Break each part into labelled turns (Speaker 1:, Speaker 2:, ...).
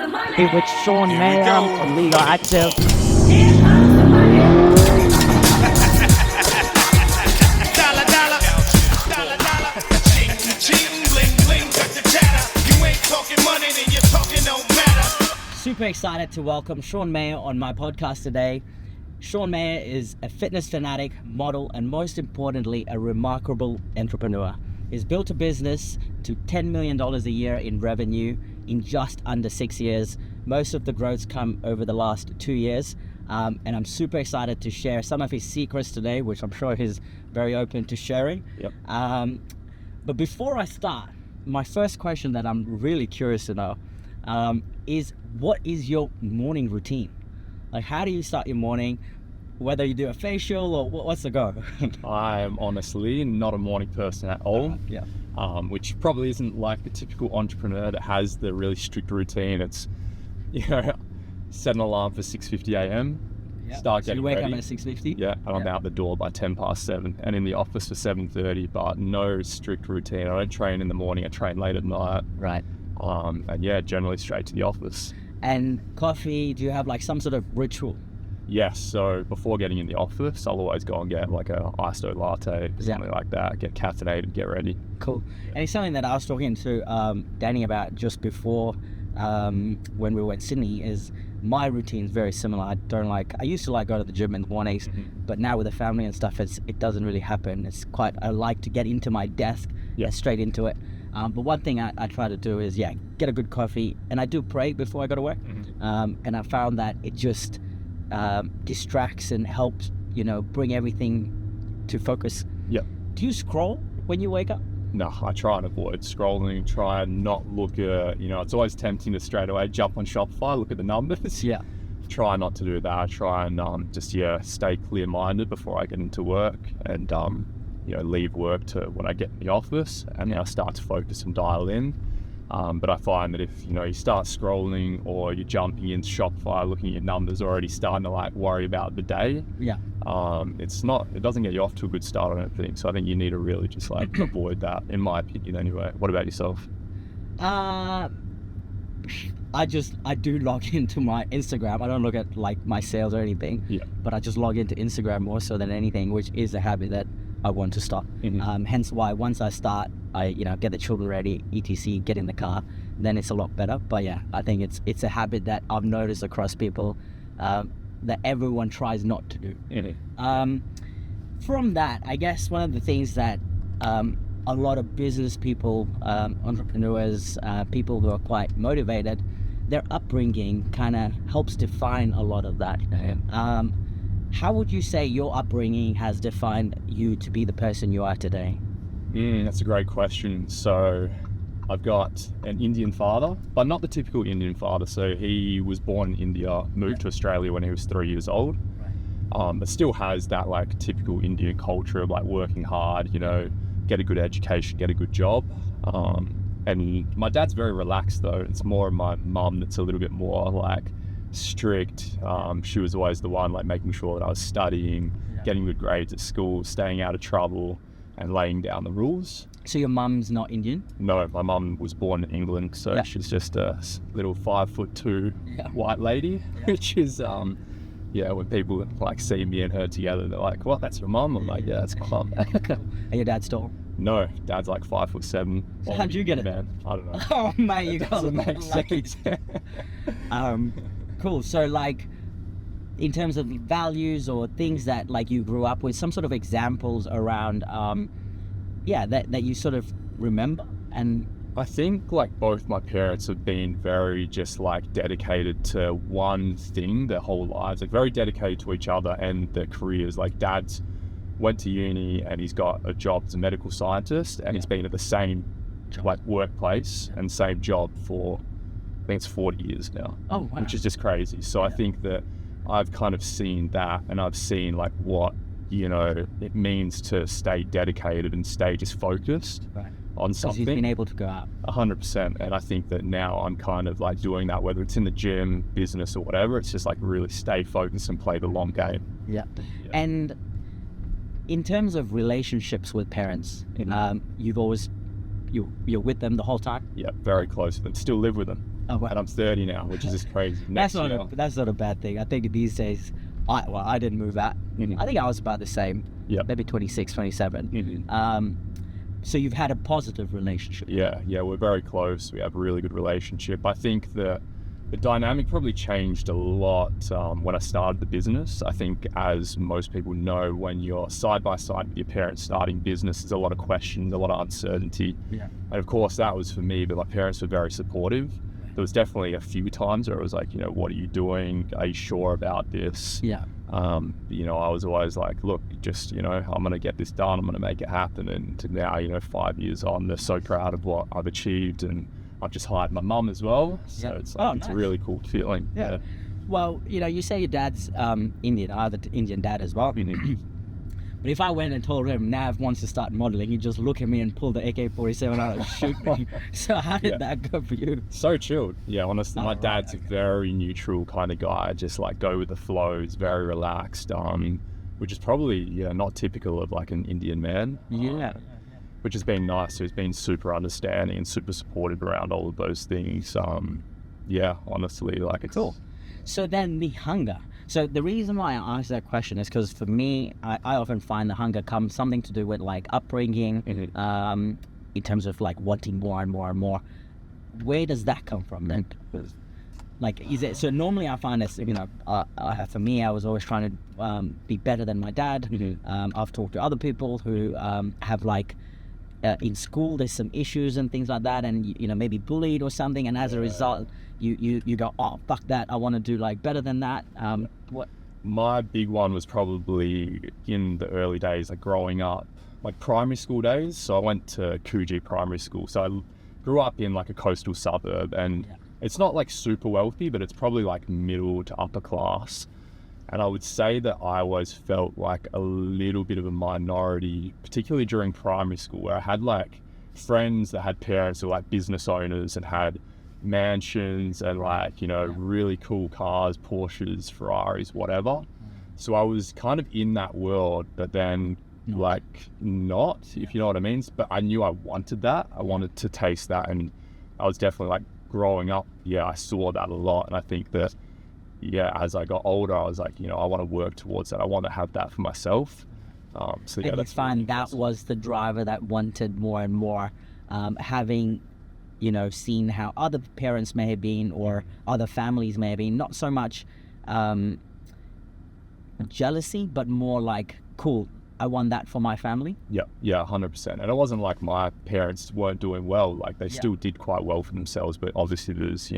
Speaker 1: Here with Sean Meyer from Leelo Active.
Speaker 2: Dollar, dollar, dollar, dollar. Ching, ching, bling, bling, cut the chatter. You ain't talking money, then you're talking no matter.
Speaker 1: Super excited to welcome Sean Meyer on my podcast today. Sean Meyer is a fitness fanatic, model, and most importantly, a remarkable entrepreneur. He's built a business to $10 million a year in revenue in just under 6 years. Most of the growth's come over the last 2 years. And I'm super excited to share some of his secrets today, which I'm sure he's very open to sharing.
Speaker 3: Yep.
Speaker 1: But before I start, my first question that I'm really curious to know is, what is your morning routine? Like, how do you start your morning? Whether you do a facial or what's the go?
Speaker 3: I am honestly not a morning person at all.
Speaker 1: Yeah.
Speaker 3: Which probably isn't like the typical entrepreneur that has the really strict routine. It's, set an alarm for 6:50 a.m.
Speaker 1: Yeah.
Speaker 3: Start
Speaker 1: So
Speaker 3: getting
Speaker 1: you wake
Speaker 3: ready.
Speaker 1: up at 6:50?
Speaker 3: Yeah, and I'm
Speaker 1: Yeah.
Speaker 3: out the door by 7:10 and in the office for 7:30. But no strict routine. I don't train in the morning. I train late at night.
Speaker 1: Right.
Speaker 3: And yeah, generally straight to the office.
Speaker 1: And coffee, do you have like some sort of ritual?
Speaker 3: Yes, so before getting in the office, I'll always go and get like a iced latte, something like that, get caffeinated, get ready.
Speaker 1: Cool. And it's something that I was talking to Danny about just before when we were in Sydney, is my routine's very similar. I used to go to the gym in the mornings, but now with the family and stuff, it doesn't really happen. I like to get into my desk and straight into it. But one thing I try to do is, get a good coffee, and I do pray before I go to work. And I found that it just distracts and helps, bring everything to focus.
Speaker 3: Yep.
Speaker 1: Do you scroll when you wake up?
Speaker 3: No, I try and avoid scrolling, try and not look at, it's always tempting to straight away jump on Shopify, look at the numbers.
Speaker 1: Yeah.
Speaker 3: Try not to do that. Try and just stay clear-minded before I get into work, and leave work to when I get in the office, and now start to focus and dial in. But I find that if you start scrolling or you're jumping into Shopify, looking at your numbers, already starting to worry about the day, it doesn't get you off to a good start, I don't think. So I think you need to really just avoid that, in my opinion anyway. What about yourself?
Speaker 1: I do log into my Instagram. I don't look at my sales or anything, but I just log into Instagram more so than anything, which is a habit that I want to stop. Hence why once I start, I get the children ready, etc., get in the car, then it's a lot better. But I think it's a habit that I've noticed across people that everyone tries not to do. From that, I guess one of the things that a lot of business people, entrepreneurs, people who are quite motivated, their upbringing kind of helps define a lot of that. How would you say your upbringing has defined you to be the person you are today?
Speaker 3: That's a great question. So I've got an Indian father, but not the typical Indian father. So he was born in India, moved to Australia when he was 3 years old, but still has that typical Indian culture of working hard, get a good education, get a good job. And my dad's very relaxed though. It's more of my mum that's a little bit more strict. She was always the one making sure that I was studying, getting good grades at school, staying out of trouble, and laying down the rules.
Speaker 1: So your mum's not Indian?
Speaker 3: No, my mum was born in England, so she's just a little 5'2" white lady, which is when people see me and her together, they're like, "What? That's your mum?" I'm like, "Yeah, that's my mum."
Speaker 1: And your dad's tall?
Speaker 3: No, dad's 5'7".
Speaker 1: So how'd you get it?
Speaker 3: Man, I don't know.
Speaker 1: Oh mate, you got
Speaker 3: Doesn't make sense.
Speaker 1: Cool. So in terms of values or things that you grew up with, some sort of examples around that you sort of remember. And
Speaker 3: I think both my parents have been very just dedicated to one thing their whole lives, very dedicated to each other and their careers. Dad's went to uni and he's got a job as a medical scientist, and he's been at the same workplace and same job for, I think it's 40 years now.
Speaker 1: Oh, wow.
Speaker 3: Which is just crazy. So I think that I've kind of seen that, and I've seen what it means to stay dedicated and stay just focused on something.
Speaker 1: Because he's been able to go out.
Speaker 3: 100%. And I think that now I'm kind of doing that, whether it's in the gym, business, or whatever. It's just really stay focused and play the long game.
Speaker 1: Yeah. And in terms of relationships with parents, you've always you're with them the whole time?
Speaker 3: Yeah, very close with them. Still live with them.
Speaker 1: Oh, wow.
Speaker 3: And I'm 30 now, which is just crazy.
Speaker 1: That's
Speaker 3: Next year,
Speaker 1: not a bad thing. I think these days, I didn't move out. I think I was about the same.
Speaker 3: Yeah.
Speaker 1: Maybe 26, 27. So you've had a positive relationship.
Speaker 3: Yeah, we're very close. We have a really good relationship. I think that the dynamic probably changed a lot when I started the business. I think, as most people know, when you're side by side with your parents starting business, there's a lot of questions, a lot of uncertainty.
Speaker 1: Yeah.
Speaker 3: And of course that was for me, but my parents were very supportive. There was definitely a few times where it was like, what are you doing? Are you sure about this?
Speaker 1: Yeah.
Speaker 3: I was always like, look, just, I'm going to get this done. I'm going to make it happen. And to now, 5 years on, they're so proud of what I've achieved. And I've just hired my mum as well. So it's like, it's
Speaker 1: nice.
Speaker 3: a really cool feeling.
Speaker 1: Yeah. Well, you say your dad's Indian. I have an Indian dad as well. But if I went and told him Nav wants to start modeling, he'd just look at me and pull the AK-47 out and shoot me. So how did that go for you?
Speaker 3: So chilled. Yeah, honestly, my dad's a very neutral kind of guy. Just like go with the flow. He's very relaxed. Which is probably not typical of like an Indian man. Which has been nice. So he's been super understanding and super supportive around all of those things. Honestly, like it's
Speaker 1: cool. So then the hunger. So the reason why I asked that question is because for me, I often find the hunger comes something to do with like upbringing, in terms of like wanting more and more and more. Where does that come from then? Like, is it, so normally I find this, for me, I was always trying to be better than my dad. I've talked to other people who have like, in school there's some issues and things like that, and maybe bullied or something, and as a result you go, oh fuck that, I want to do like better than that. What
Speaker 3: my big one was probably in the early days, like growing up, like primary school days. So I went to Coogee Primary School, so I grew up in like a coastal suburb, and it's not like super wealthy, but it's probably like middle to upper class. And I would say that I always felt like a little bit of a minority, particularly during primary school, where I had like friends that had parents who were like business owners and had mansions and like, really cool cars, Porsches, Ferraris, whatever. So I was kind of in that world, but then like not, if you know what I mean. But I knew I wanted that. I wanted to taste that. And I was definitely like growing up, I saw that a lot. And I think that, as I got older, I was like, I want to work towards that. I want to have that for myself. So
Speaker 1: and
Speaker 3: that's
Speaker 1: fine. That was the driver that wanted more and more, having, seen how other parents may have been or other families may have been, not so much jealousy, but more like, cool, I want that for my family.
Speaker 3: Yeah, 100%. And it wasn't like my parents weren't doing well. Like they still did quite well for themselves, but obviously there's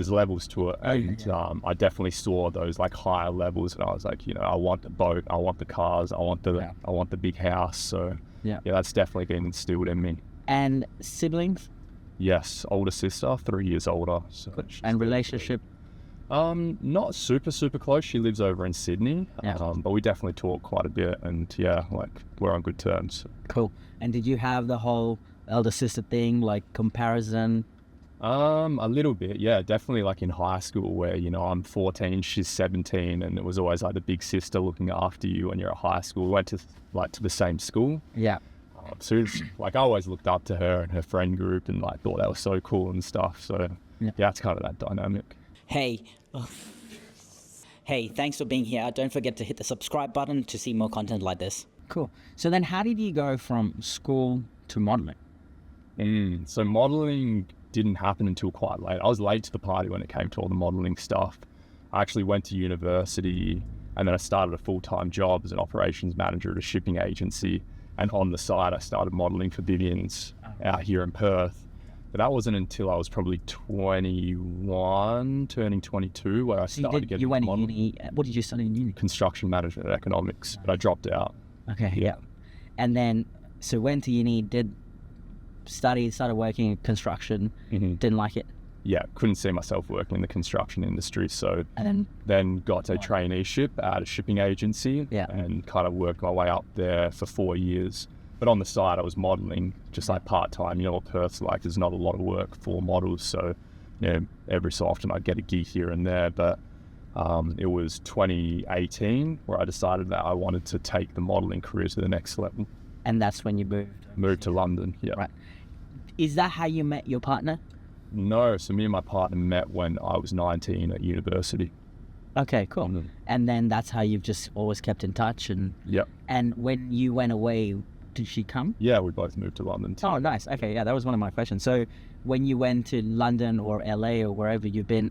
Speaker 3: levels to it. And I definitely saw those like higher levels, and I was like, I want the boat, I want the cars, I want the big house. So that's definitely been instilled in me.
Speaker 1: And siblings?
Speaker 3: Yes, older sister, 3 years older. So
Speaker 1: and relationship?
Speaker 3: Not super close. She lives over in Sydney, but we definitely talk quite a bit, and we're on good terms.
Speaker 1: Cool. And did you have the whole elder sister thing, like comparison?
Speaker 3: A little bit, definitely like in high school where, I'm 14, she's 17, and it was always like the big sister looking after you when you're at high school. We went to the same school. Yeah. So it's like I always looked up to her and her friend group and like thought that was so cool and stuff. So it's kind of that dynamic.
Speaker 1: Hey, thanks for being here. Don't forget to hit the subscribe button to see more content like this. Cool. So then how did you go from school to modeling?
Speaker 3: So modeling didn't happen until quite late. I was late to the party when it came to all the modeling stuff. I actually went to university, and then I started a full-time job as an operations manager at a shipping agency. And on the side, I started modeling for Vivian's out here in Perth. But that wasn't until I was probably 21, turning 22, where I started getting into modeling.
Speaker 1: Uni, what did you study in uni?
Speaker 3: Construction management and economics, but I dropped out.
Speaker 1: Okay, yeah. And then, so went to uni, started working in construction, didn't like it?
Speaker 3: Yeah, couldn't see myself working in the construction industry, so then got a traineeship at a shipping agency and kind of worked my way up there for 4 years. But on the side, I was modeling just like part-time. You know what Perth's like, there's not a lot of work for models, so every so often I'd get a gig here and there. But it was 2018 where I decided that I wanted to take the modeling career to the next level.
Speaker 1: And that's when you moved?
Speaker 3: Moved to London, yeah.
Speaker 1: Right. Is that how you met your partner?
Speaker 3: No, so me and my partner met when I was 19 at university.
Speaker 1: Okay, cool. And then that's how you've just always kept in touch. And
Speaker 3: Yep.
Speaker 1: and when you went away, did she come?
Speaker 3: Yeah, we both moved to London.
Speaker 1: Oh, nice. Okay, yeah, that was one of my questions. So when you went to London or LA or wherever you've been,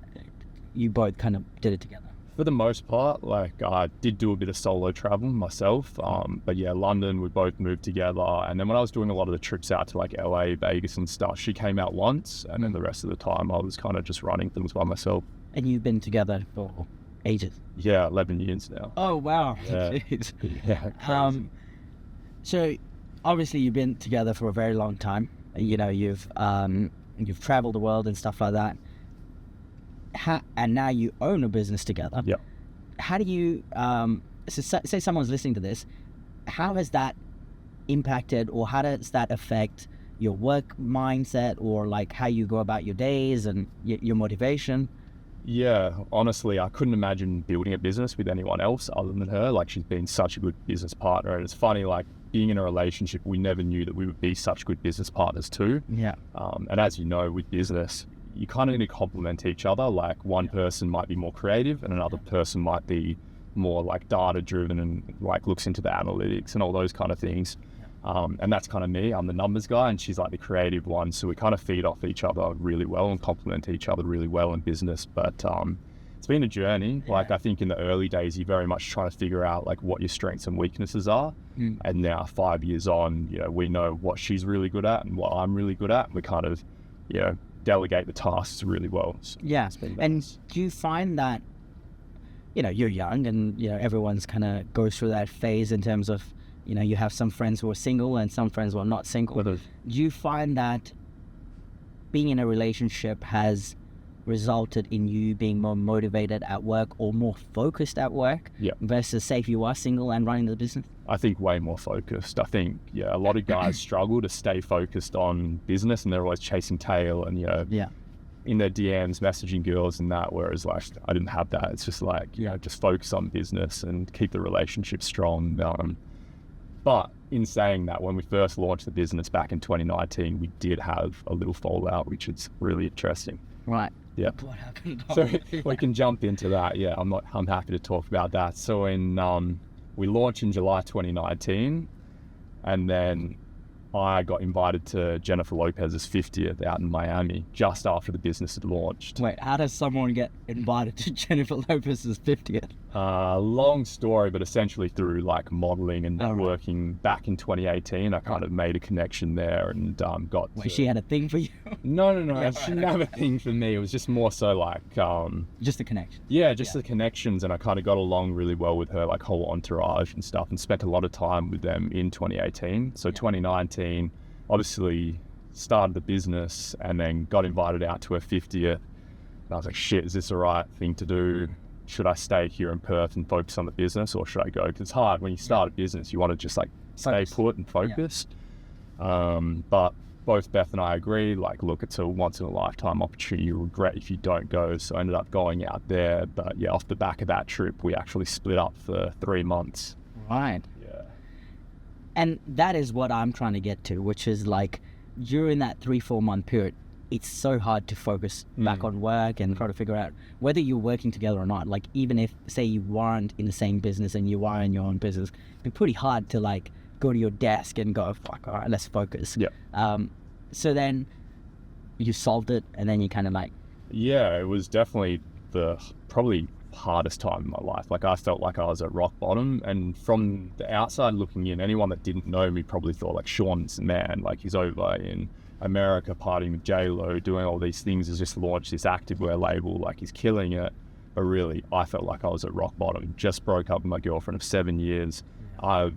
Speaker 1: you both kind of did it together?
Speaker 3: For the most part, like I did do a bit of solo travel myself, but yeah, London, we both moved together. And then when I was doing a lot of the trips out to like LA, Vegas and stuff, she came out once, and then the rest of the time I was kind of just running things by myself.
Speaker 1: And you've been together for ages?
Speaker 3: Yeah, 11 years now.
Speaker 1: Oh, wow.
Speaker 3: Yeah.
Speaker 1: Jeez.
Speaker 3: Yeah. Crazy.
Speaker 1: So obviously you've been together for a very long time. You know, you've traveled the world and stuff like that. And now you own a business together.
Speaker 3: Yeah.
Speaker 1: How do you, so say someone's listening to this, how has that impacted, or how does that affect your work mindset, or like how you go about your days and your motivation?
Speaker 3: Yeah, honestly, I couldn't imagine building a business with anyone else other than her. Like, she's been such a good business partner. And it's funny, like, being in a relationship, we never knew that we would be such good business partners too.
Speaker 1: Yeah.
Speaker 3: And as you know, with business, you kind of need to complement each other. Like, one person might be more creative and another person might be more like data driven and like looks into the analytics and all those kind of things. And that's kind of me. I'm the numbers guy and she's like the creative one. So we kind of feed off each other really well and complement each other really well in business. But it's been a journey. Like, I think in the early days, you're very much trying to figure out like what your strengths and weaknesses are. And now 5 years on, you know, we know what she's really good at and what I'm really good at. And we kind of, you know, delegate the tasks really well. So
Speaker 1: yeah. And do you find that, you know, you're young and, you know, everyone's kind of goes through that phase in terms of, you know, you have some friends who are single and some friends who are not single. Do you find that being in a relationship has resulted in you being more motivated at work or more focused at work versus say if you are single and running the business?
Speaker 3: I think way more focused. I think, yeah, a lot of guys struggle to stay focused on business and they're always chasing tail and, you know, in their DMs messaging girls and that, whereas like I didn't have that. It's just like, you know, just focus on business and keep the relationship strong. But in saying that, when we first launched the business back in 2019, we did have a little fallout, which is really interesting.
Speaker 1: Right.
Speaker 3: Yeah.
Speaker 1: What happened?
Speaker 3: So we can jump into that. Yeah, I'm happy to talk about that. So we launched in July 2019, and then I got invited to Jennifer Lopez's 50th out in Miami just after the business had launched.
Speaker 1: Wait, how does someone get invited to Jennifer Lopez's 50th?
Speaker 3: Long story, but essentially through like modeling and networking back in 2018, I kind of made a connection there and got.
Speaker 1: Wait, she had a thing for you?
Speaker 3: No. She didn't have a thing for me. It was just more so like
Speaker 1: just the connection.
Speaker 3: Yeah, just the connections, and I kind of got along really well with her, like whole entourage and stuff, and spent a lot of time with them in 2018. So 2019, obviously started the business and then got invited out to her 50th. And I was like, shit, is this the right thing to do? Should I stay here in Perth and focus on the business, or should I go? Because it's hard when you start a business, you want to just like stay put and focus. But both Beth and I agreed, like, look, it's a once in a lifetime opportunity. You regret if you don't go. So I ended up going out there. But yeah, off the back of that trip, we actually split up for 3 months.
Speaker 1: Right.
Speaker 3: Yeah.
Speaker 1: And that is what I'm trying to get to, which is like during that 3-4 month period, it's so hard to focus back on work and try to figure out whether you're working together or not. Like, even if, say, you weren't in the same business and you are in your own business, it'd be pretty hard to like go to your desk and go, fuck, all right, let's focus.
Speaker 3: Yeah.
Speaker 1: So then you solved it, and then you kind of like...
Speaker 3: Yeah, it was definitely the probably hardest time in my life. Like, I felt like I was at rock bottom, and from the outside looking in, anyone that didn't know me probably thought like, Sean's the man, like he's over in America partying with J-Lo, doing all these things, has just launched this activewear label, like he's killing it. But really, I felt like I was at rock bottom. Just broke up with my girlfriend of 7 years. I've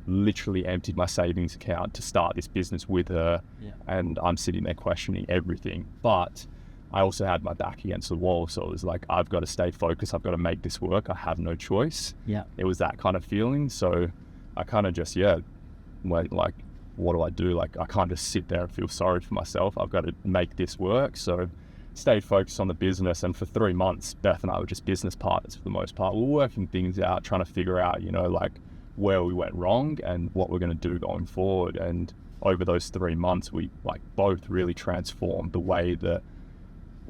Speaker 3: literally emptied my savings account to start this business with her, and I'm sitting there questioning everything. But I also had my back against the wall, so it was like, I've got to stay focused, I've got to make this work, I have no choice. It was that kind of feeling. So I kind of just went like, what do I do? Like, I can't just sit there and feel sorry for myself. I've got to make this work. So stayed focused on the business, and for 3 months, Beth and I were just business partners for the most part. We were working things out, trying to figure out, you know, like where we went wrong and what we're going to do going forward. And over those 3 months, we like both really transformed the way that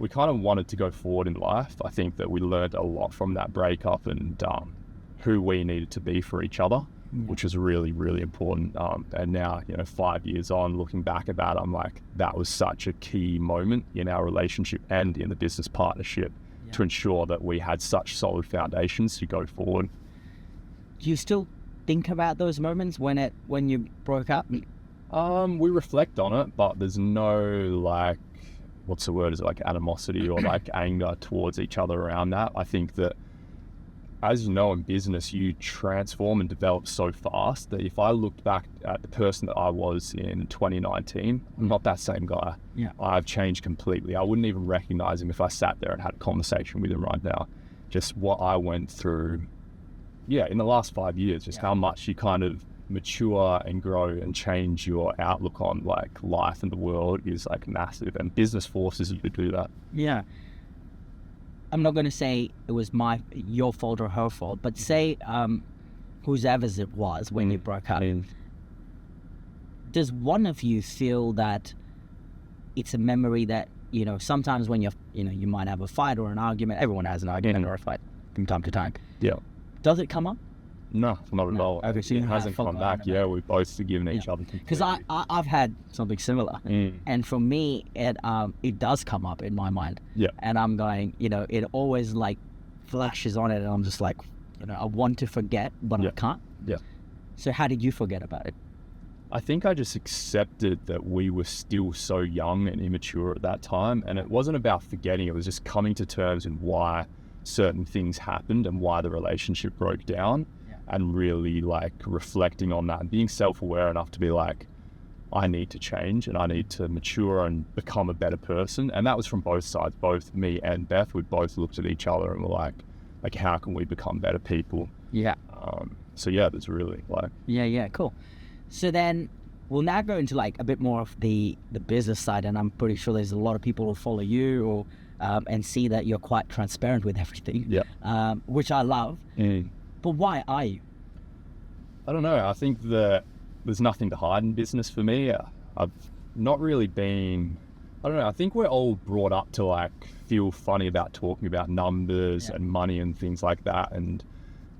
Speaker 3: we kind of wanted to go forward in life. I think that we learned a lot from that breakup and who we needed to be for each other, which was really, really important. And now, 5 years on, looking back about it, I'm like, that was such a key moment in our relationship and in the business partnership to ensure that we had such solid foundations to go forward.
Speaker 1: Do you still think about those moments when you broke up?
Speaker 3: We reflect on it, but there's no what's the word? Is it like animosity or like anger towards each other around that? I think that, as you know, in business, you transform and develop so fast that if I looked back at the person that I was in 2019, I'm not that same guy.
Speaker 1: Yeah.
Speaker 3: I've changed completely. I wouldn't even recognize him if I sat there and had a conversation with him right now. Just what I went through, in the last 5 years, just how much you kind of mature and grow and change your outlook on like life and the world is like massive, and business forces you to do that.
Speaker 1: Yeah. I'm not going to say it was your fault or her fault, but say whoever's it was when you broke up. Does one of you feel that it's a memory that, sometimes when you might have a fight or an argument, everyone has an argument or a fight from time to time.
Speaker 3: Yeah.
Speaker 1: Does it come up?
Speaker 3: No, not at all.
Speaker 1: Okay, so
Speaker 3: it hasn't come back. Yeah, we've both forgiven each other completely.
Speaker 1: Because I've had something similar, and for me, it does come up in my mind.
Speaker 3: Yeah.
Speaker 1: And I'm going, it always like flashes on it, and I'm just like, I want to forget, but I can't.
Speaker 3: Yeah.
Speaker 1: So how did you forget about it?
Speaker 3: I think I just accepted that we were still so young and immature at that time, and it wasn't about forgetting. It was just coming to terms with why certain things happened and why the relationship broke down. And really like reflecting on that and being self-aware enough to be like, I need to change and I need to mature and become a better person. And that was from both sides, both me and Beth. We both looked at each other and were like how can we become better people?
Speaker 1: Yeah.
Speaker 3: So yeah, there's really like.
Speaker 1: Yeah, cool. So then we'll now go into like a bit more of the business side, and I'm pretty sure there's a lot of people who follow you or and see that you're quite transparent with everything.
Speaker 3: Yeah.
Speaker 1: Which I love. But why are you?
Speaker 3: I don't know. I think that there's nothing to hide in business for me. I've not really been, I don't know. I think we're all brought up to like feel funny about talking about numbers and money and things like that. And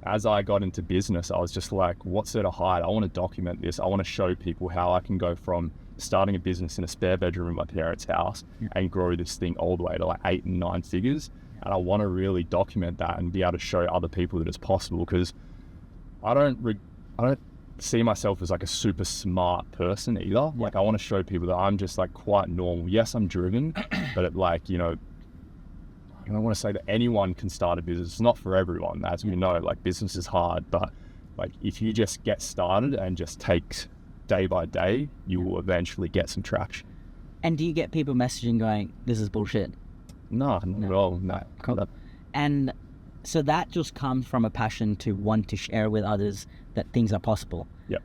Speaker 3: as I got into business, I was just like, what's there to hide? I want to document this. I want to show people how I can go from starting a business in a spare bedroom in my parents' house and grow this thing all the way to like 8 and 9 figures. And I want to really document that and be able to show other people that it's possible, because I don't see myself as like a super smart person either. Like I want to show people that I'm just like quite normal. Yes, I'm driven, but it like, I want to say that anyone can start a business. It's not for everyone. As we know, like business is hard, but like if you just get started and just take day by day, you will eventually get some traction.
Speaker 1: And do you get people messaging going, this is bullshit?
Speaker 3: No, not at all. No.
Speaker 1: Cool. And so that just comes from a passion to want to share with others that things are possible.
Speaker 3: Yeah.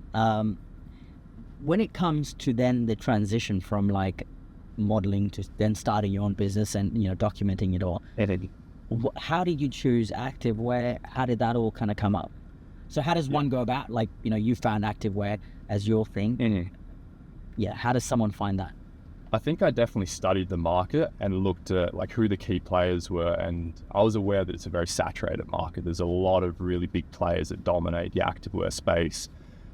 Speaker 1: When it comes to then the transition from like modeling to then starting your own business and documenting it all, how did you choose activewear? How did that all kind of come up? So how does one go about, like, you found activewear as your thing? Yeah. How does someone find that?
Speaker 3: I think I definitely studied the market and looked at like who the key players were, and I was aware that it's a very saturated market. There's a lot of really big players that dominate the activewear space.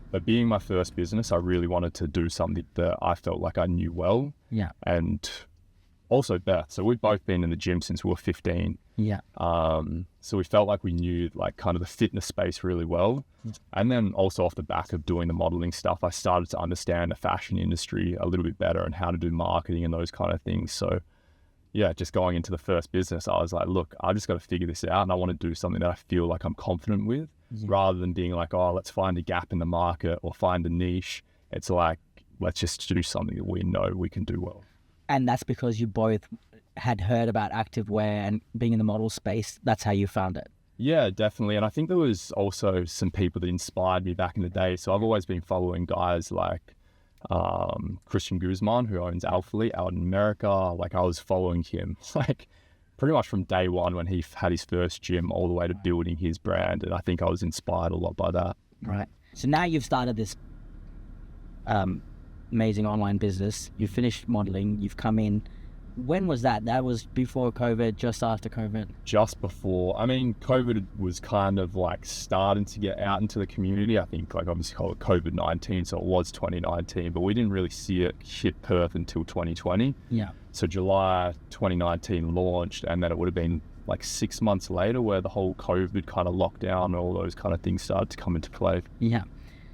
Speaker 3: But being my first business, I really wanted to do something that I felt like I knew well.
Speaker 1: Yeah.
Speaker 3: And also Beth. So we've both been in the gym since we were 15.
Speaker 1: Yeah.
Speaker 3: So we felt like we knew like kind of the fitness space really well. And then also off the back of doing the modeling stuff, I started to understand the fashion industry a little bit better and how to do marketing and those kind of things. So yeah, just going into the first business, I was like, look, I just got to figure this out, and I want to do something that I feel like I'm confident with, rather than being like, oh, let's find a gap in the market or find a niche. It's like, let's just do something that we know we can do well.
Speaker 1: And that's because you both had heard about activewear and being in the model space. That's how you found it.
Speaker 3: Yeah, definitely. And I think there was also some people that inspired me back in the day. So I've always been following guys like Christian Guzman, who owns Alphalete out in America. Like I was following him like pretty much from day one when he had his first gym all the way to building his brand. And I think I was inspired a lot by that.
Speaker 1: Right. So now you've started this amazing online business. You've finished modeling. You've come in When was that? That was before COVID, just after COVID?
Speaker 3: Just before. I mean, COVID was kind of like starting to get out into the community. I think like obviously call it COVID-19, so it was 2019, but we didn't really see it hit Perth until 2020.
Speaker 1: Yeah.
Speaker 3: So July 2019 launched, and then it would have been like 6 months later where the whole COVID kind of lockdown and all those kind of things started to come into play.
Speaker 1: Yeah.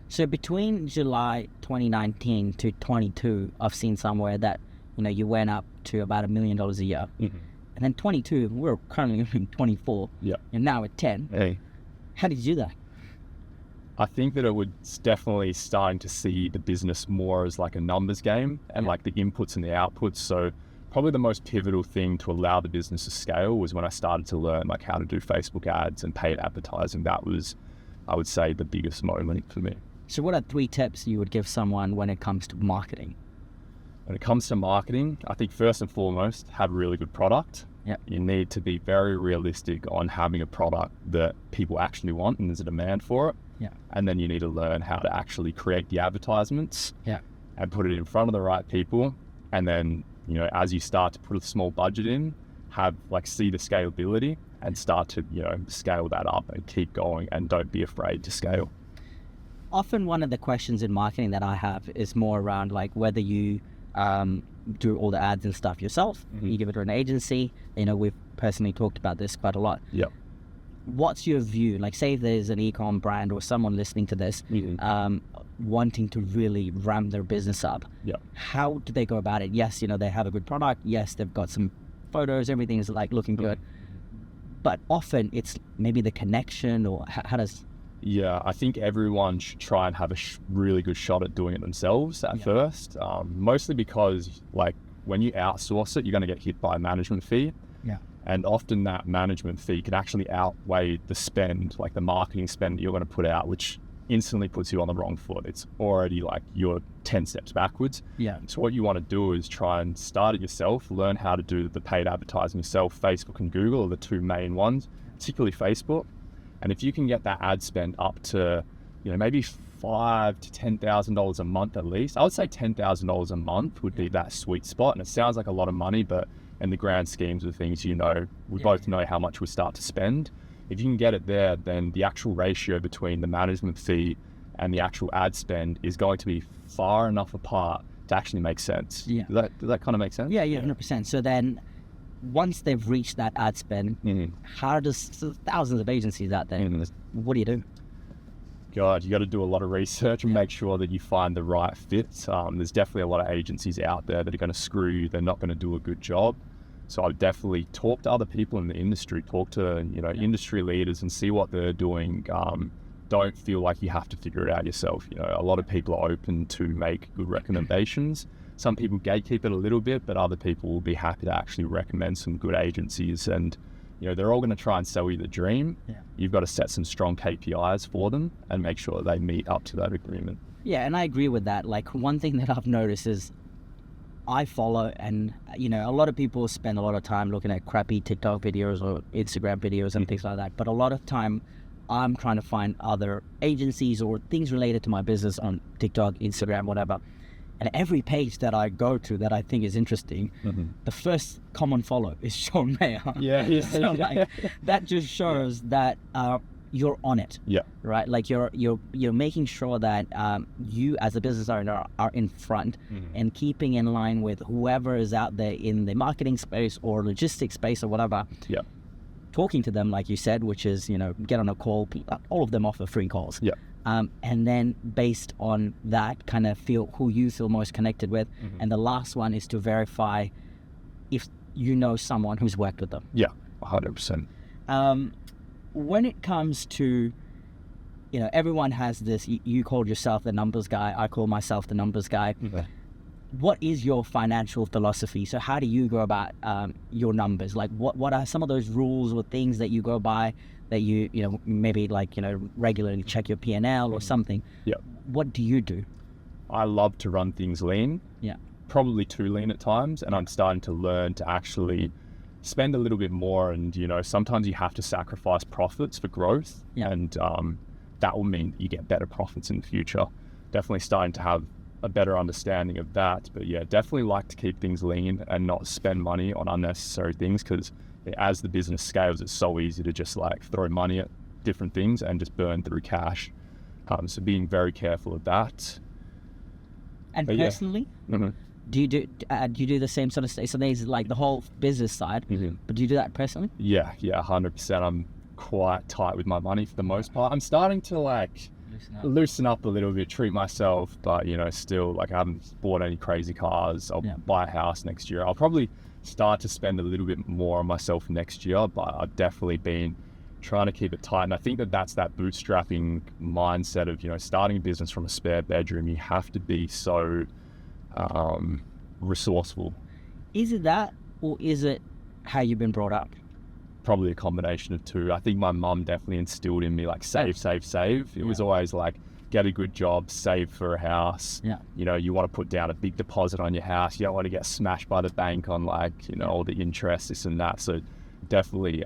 Speaker 1: So between July 2019 to 22, I've seen somewhere that, you know, you went up to about $1 million a year.
Speaker 3: Mm-hmm.
Speaker 1: And then 22, we're currently in 24.
Speaker 3: Yeah.
Speaker 1: And now at 10.
Speaker 3: Hey.
Speaker 1: How did you do that?
Speaker 3: I think that it was definitely starting to see the business more as like a numbers game and like the inputs and the outputs. So probably the most pivotal thing to allow the business to scale was when I started to learn like how to do Facebook ads and paid advertising. That was, I would say, the biggest moment for me.
Speaker 1: So what are 3 tips you would give someone when it comes to marketing?
Speaker 3: When it comes to marketing, I think first and foremost, have a really good product.
Speaker 1: Yep.
Speaker 3: You need to be very realistic on having a product that people actually want and there's a demand for it.
Speaker 1: Yeah.
Speaker 3: And then you need to learn how to actually create the advertisements and put it in front of the right people. And then, you know, as you start to put a small budget in, see the scalability and start to, you know, scale that up and keep going and don't be afraid to scale.
Speaker 1: Often one of the questions in marketing that I have is more around like whether you do all the ads and stuff yourself, you give it to an agency. You know, we've personally talked about this quite a lot.
Speaker 3: Yep.
Speaker 1: What's your view? Like say if there's an e-com brand or someone listening to this wanting to really ramp their business up, how do they go about it? Yes, you know, they have a good product. Yes, they've got some photos, everything is like looking good. But often it's maybe the connection or how does...
Speaker 3: Yeah, I think everyone should try and have a really good shot at doing it themselves at first, mostly because like when you outsource it, you're going to get hit by a management fee.
Speaker 1: Yeah.
Speaker 3: And often that management fee can actually outweigh the spend, like the marketing spend that you're going to put out, which instantly puts you on the wrong foot. It's already like you're 10 steps backwards.
Speaker 1: Yeah.
Speaker 3: So what you want to do is try and start it yourself, learn how to do the paid advertising yourself. Facebook and Google are the 2 main ones, particularly Facebook. And if you can get that ad spend up to, you know, maybe $5,000 to $10,000 a month at least, I would say $10,000 a month would be that sweet spot. And it sounds like a lot of money, but in the grand schemes of things, you know, we both know how much we start to spend. If you can get it there, then the actual ratio between the management fee and the actual ad spend is going to be far enough apart to actually make sense. Yeah. Does that kind of make sense?
Speaker 1: Yeah, 100%. So then once they've reached that ad spend, how does thousands of agencies out there, what do you do?
Speaker 3: God, you got to do a lot of research and make sure that you find the right fit. There's definitely a lot of agencies out there that are going to screw you. They're not going to do a good job. So I would definitely talk to other people in the industry, talk to, you know, industry leaders and see what they're doing. Don't feel like you have to figure it out yourself. You know, a lot of people are open to make good recommendations. Some people gatekeep it a little bit, but other people will be happy to actually recommend some good agencies. And, you know, they're all going to try and sell you the dream. Yeah. You've got to set some strong KPIs for them and make sure they meet up to that agreement.
Speaker 1: Yeah, and I agree with that. Like one thing that I've noticed is I follow, and, you know, a lot of people spend a lot of time looking at crappy TikTok videos or Instagram videos and things like that. But a lot of time I'm trying to find other agencies or things related to my business on TikTok, Instagram, whatever. And every page that I go to that I think is interesting, the first common follow is Sean Meyer. So like, that just shows that you're on it. Yeah. Right. Like you're making sure that you as a business owner are in front and keeping in line with whoever is out there in the marketing space or logistics space or whatever. Yeah. Talking to them, like you said, which is, you know, get on a call. All of them offer free calls. Yeah. And then based on that, kind of feel who you feel most connected with. And the last one is to verify if you know someone who's worked with them.
Speaker 3: Yeah, 100%.
Speaker 1: When it comes to, you know, everyone has this, you called yourself the numbers guy, I call myself the numbers guy. What is your financial philosophy? So how do you go about your numbers? Like what are some of those rules or things that you go by that you know, maybe like, you know, regularly check your P&L or something? Yeah. What do you do?
Speaker 3: I love to run things lean.
Speaker 1: Yeah.
Speaker 3: Probably too lean at times. And I'm starting to learn to actually spend a little bit more. And, you know, sometimes you have to sacrifice profits for growth. Yeah. And that will mean you get better profits in the future. Definitely starting to have a better understanding of that. But yeah, definitely like to keep things lean and not spend money on unnecessary things, because as the business scales, it's so easy to just like throw money at different things and just burn through cash. So being very careful of that.
Speaker 1: And
Speaker 3: But
Speaker 1: personally, do you do the same sort of stuff? So there's like the whole business side, but do you do that personally?
Speaker 3: Yeah, 100%. I'm quite tight with my money for the most part. I'm starting to like loosen up a little bit, treat myself, but you know, still like I haven't bought any crazy cars. I'll buy a house next year. I'll probably start to spend a little bit more on myself next year, but I've definitely been trying to keep it tight. And I think that that's that bootstrapping mindset of, you know, starting a business from a spare bedroom. You have to be so resourceful.
Speaker 1: Is it that, or is it how you've been brought up?
Speaker 3: Probably a combination of two. I think my mum definitely instilled in me like save. It was always like, get a good job, save for a house. You know, you want to put down a big deposit on your house. You don't want to get smashed by the bank on like, you know, all the interest, this and that. So definitely,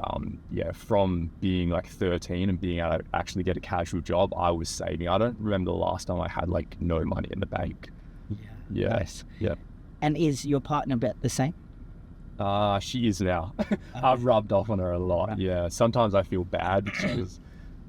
Speaker 3: from being like 13 and being able to actually get a casual job, I was saving. I don't remember the last time I had like no money in the bank.
Speaker 1: Nice.
Speaker 3: Yeah.
Speaker 1: And is your partner the same?
Speaker 3: She is now. I've rubbed off on her a lot. Yeah. Sometimes I feel bad because,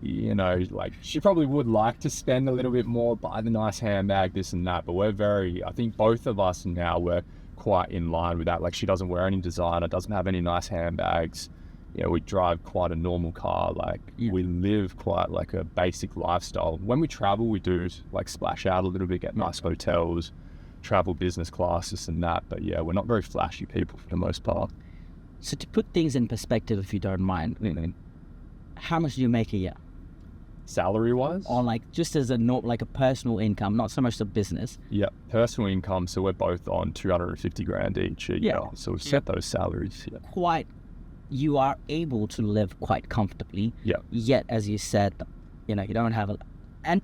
Speaker 3: you know, like she probably would like to spend a little bit more, buy the nice handbag, this and that. But I think both of us now, we're quite in line with that. Like she doesn't wear any designer, doesn't have any nice handbags. You know, we drive quite a normal car. Like we live quite like a basic lifestyle. When we travel, we do like splash out a little bit, get nice hotels, travel business class, this and that. But yeah, we're not very flashy people for the most part.
Speaker 1: So to put things in perspective, if you don't mind, how much do you make a year?
Speaker 3: Salary wise?
Speaker 1: Or like just as like a personal income, not so much the business.
Speaker 3: Yeah, personal income. So we're both on 250 grand each a year. So we set those salaries.
Speaker 1: You are able to live quite comfortably. Yet, as you said, you know, you don't have and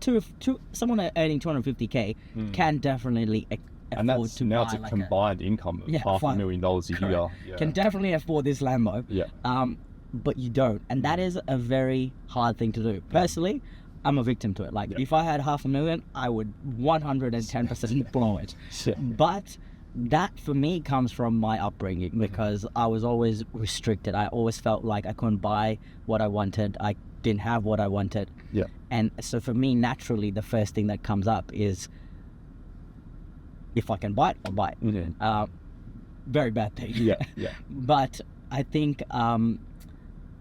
Speaker 1: someone earning 250k can definitely
Speaker 3: and
Speaker 1: afford
Speaker 3: that's
Speaker 1: to
Speaker 3: now
Speaker 1: buy
Speaker 3: it's a
Speaker 1: like
Speaker 3: combined income of $500,000 a year.
Speaker 1: Can definitely afford this Lambo. But you don't, and that is a very hard thing to do. Personally, I'm a victim to it. Like if I had $500,000, I would 110% blow it. But that for me comes from my upbringing, because I was always restricted. I always felt like I couldn't buy what I wanted. I didn't have what I wanted. And so for me, naturally, the first thing that comes up is, if I can buy it, I'll buy it. Very bad thing. But I think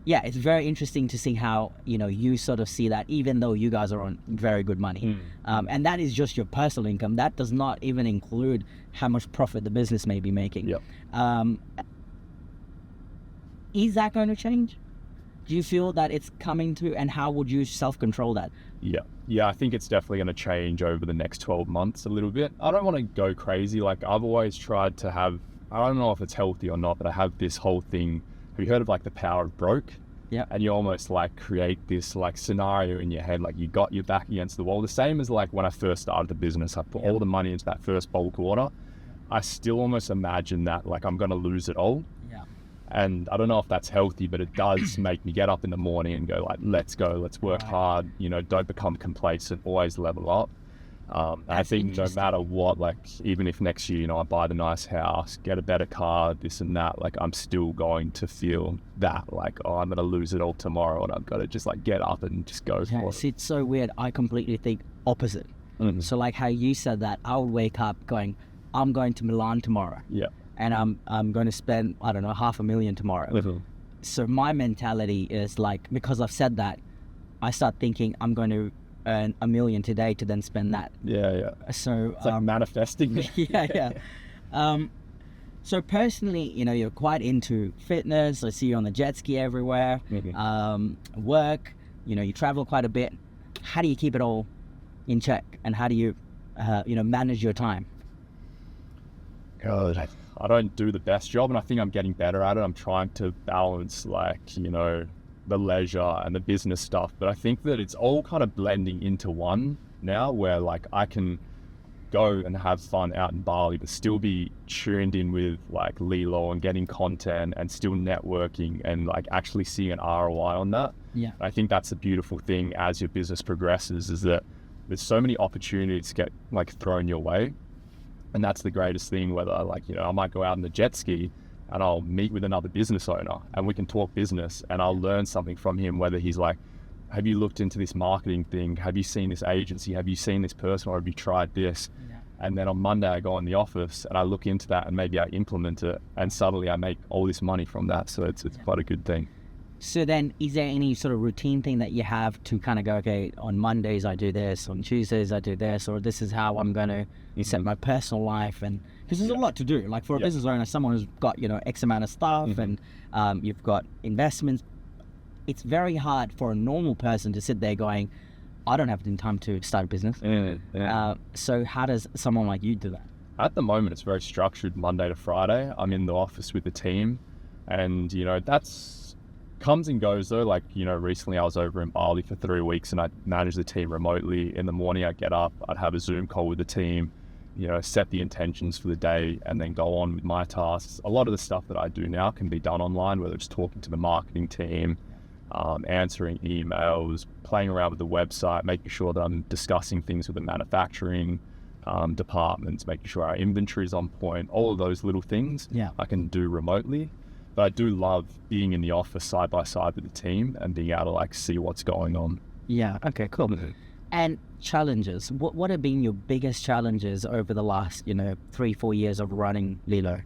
Speaker 1: it's very interesting to see how, you know, you sort of see that, even though you guys are on very good money. And that is just your personal income. That does not even include how much profit the business may be making. Is that going to change? Do you feel that it's coming to, and how would you self-control that? I think it's definitely going to change over the next 12 months a little bit. I don't want to go crazy. Like I've always tried to have, I don't know if it's healthy or not, but I have this whole thing. Have you heard of like the power of broke? And you almost like create this like scenario in your head, like you got your back against the wall. The same as like when I first started the business, I put all the money into that first bulk order. I still almost imagine that like I'm going to lose it all. And I don't know if that's healthy, but it does make me get up in the morning and go like, let's go, let's work hard, you know, don't become complacent, always level up. I think no matter what, like even if next year, you know, I buy the nice house, get a better car, this and that, like I'm still going to feel that like, oh, I'm going to lose it all tomorrow, and I've got to just like get up and just go for it. See, it's so weird. I completely think opposite. So like how you said that, I would wake up going, I'm going to Milan tomorrow. And I'm going to spend, I don't know, $500,000 tomorrow. So my mentality is like, because I've said that, I start thinking I'm going to earn $1 million today to then spend that. So
Speaker 3: it's like manifesting.
Speaker 1: So personally, you know, you're quite into fitness. I see you on the jet ski everywhere. Work, you know, you travel quite a bit. How do you keep it all in check, and how do you, manage your time?
Speaker 3: God, I don't do the best job, and I think I'm getting better at it. I'm trying to balance like, you know, the leisure and the business stuff, but I think that it's all kind of blending into one now, where like I can go and have fun out in Bali, but still be tuned in with like Leelo and getting content and still networking and like actually seeing an ROI on that. I think that's a beautiful thing as your business progresses, is that there's so many opportunities to get like thrown your way. And that's the greatest thing, whether like, you know, I might go out in the jet ski and I'll meet with another business owner and we can talk business and I'll learn something from him, whether he's like, have you looked into this marketing thing? Have you seen this agency? Have you seen this person, or have you tried this? Yeah. And then on Monday I go in the office and I look into that and maybe I implement it and suddenly I make all this money from that. So it's quite a good thing.
Speaker 1: So then is there any sort of routine thing that you have to kind of go, okay, on Mondays I do this, on Tuesdays I do this, or this is how I'm going to set my personal life? And because there's a lot to do, like for a business owner, someone who's got, you know, X amount of stuff and you've got investments. It's very hard for a normal person to sit there going, I don't have the time to start a business. So how does someone like you do that?
Speaker 3: At the moment, it's very structured Monday to Friday. I'm in the office with the team and, you know, that's comes and goes though. Like, you know, recently I was over in Bali for 3 weeks and I managed the team remotely. In the morning, I'd get up, I'd have a Zoom call with the team, you know, set the intentions for the day and then go on with my tasks. A lot of the stuff that I do now can be done online, whether it's talking to the marketing team, answering emails, playing around with the website, making sure that I'm discussing things with the manufacturing departments, making sure our inventory is on point. All of those little things I can do remotely. But I do love being in the office side by side with the team and being able to like see what's going on.
Speaker 1: Yeah, okay, cool. And challenges, what have been your biggest challenges over the last, you know, 3-4 years of running Leelo?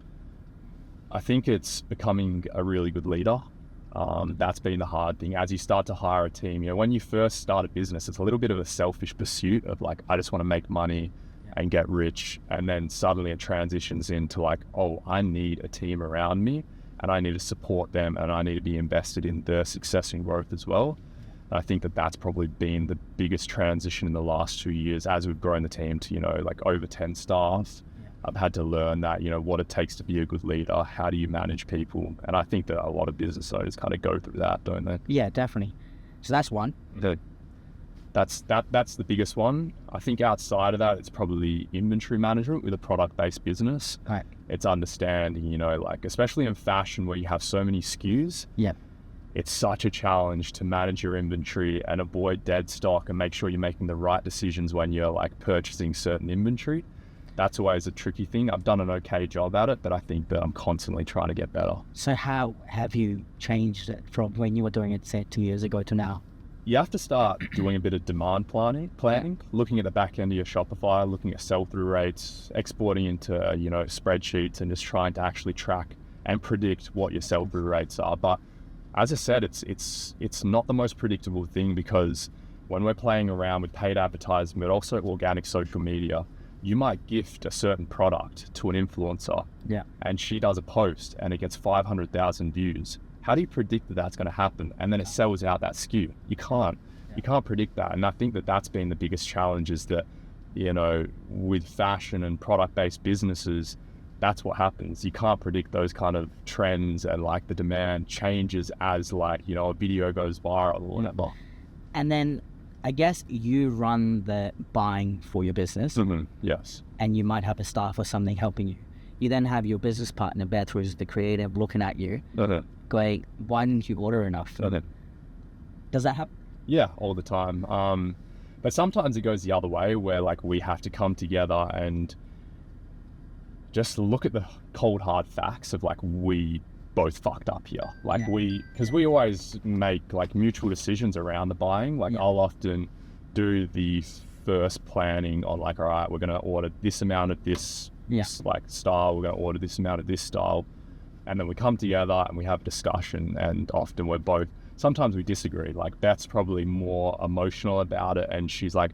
Speaker 3: I think it's becoming a really good leader. That's been the hard thing. As you start to hire a team, you know, when you first start a business, it's a little bit of a selfish pursuit of like, I just want to make money and get rich. And then suddenly it transitions into like, oh, I need a team around me and I need to support them and I need to be invested in their success and growth as well. And I think that that's probably been the biggest transition in the last 2 years as we've grown the team to, you know, like over 10 staff. I've had to learn that, you know, what it takes to be a good leader. How do you manage people? And I think that a lot of business owners kind of go through that, don't they?
Speaker 1: Yeah, definitely. So that's one.
Speaker 3: That's the biggest one. I think outside of that, it's probably inventory management with a product-based business.
Speaker 1: Right.
Speaker 3: It's understanding, you know, like especially in fashion where you have so many SKUs.
Speaker 1: Yeah.
Speaker 3: It's such a challenge to manage your inventory and avoid dead stock and make sure you're making the right decisions when you're like purchasing certain inventory. That's always a tricky thing. I've done an okay job at it, but I think that I'm constantly trying to get better.
Speaker 1: So how have you changed it from when you were doing it, say, 2 years ago to now?
Speaker 3: You have to start doing a bit of demand planning, looking at the back end of your Shopify, looking at sell-through rates, exporting into, you know, spreadsheets and just trying to actually track and predict what your sell-through rates are. But as I said, it's not the most predictable thing because when we're playing around with paid advertising, but also organic social media, you might gift a certain product to an influencer and she does a post and it gets 500,000 views. How do you predict that that's going to happen? And then it sells out that SKU. You can't predict that. And I think that that's been the biggest challenge is that, you know, with fashion and product-based businesses, that's what happens. You can't predict those kind of trends and like the demand changes as like, you know, a video goes viral or whatever.
Speaker 1: And then I guess you run the buying for your business.
Speaker 3: Yes.
Speaker 1: And you might have a staff or something helping you. You then have your business partner, Beth, who's the creative, looking at you, going, why didn't you order enough? Does that happen?
Speaker 3: Yeah, all the time. But sometimes it goes the other way where like we have to come together and just look at the cold hard facts of like we both fucked up here. Like because we always make like mutual decisions around the buying. Like I'll often do the first planning on like, all right, we're going to order this amount of this like style, we're going to order this amount of this style. And then we come together and we have a discussion and often sometimes we disagree. Like Beth's probably more emotional about it and she's like,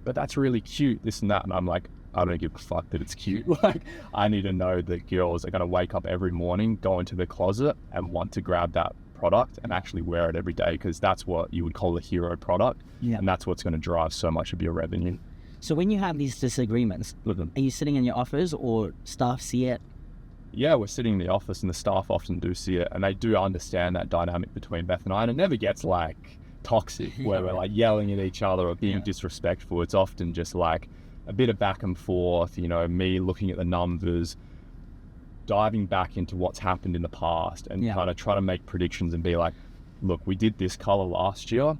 Speaker 3: but that's really cute, this and that. And I'm like, I don't give a fuck that it's cute. Like I need to know that girls are going to wake up every morning, go into the closet and want to grab that product and actually wear it every day because that's what you would call a hero product. And that's what's going to drive so much of your revenue.
Speaker 1: So when you have these disagreements, are you sitting in your office or staff see it?
Speaker 3: Yeah, we're sitting in the office and the staff often do see it and they do understand that dynamic between Beth and I, and it never gets like toxic where we're like yelling at each other or being disrespectful. It's often just like a bit of back and forth, you know, me looking at the numbers, diving back into what's happened in the past and kind of try to make predictions and be like, look, we did this color last year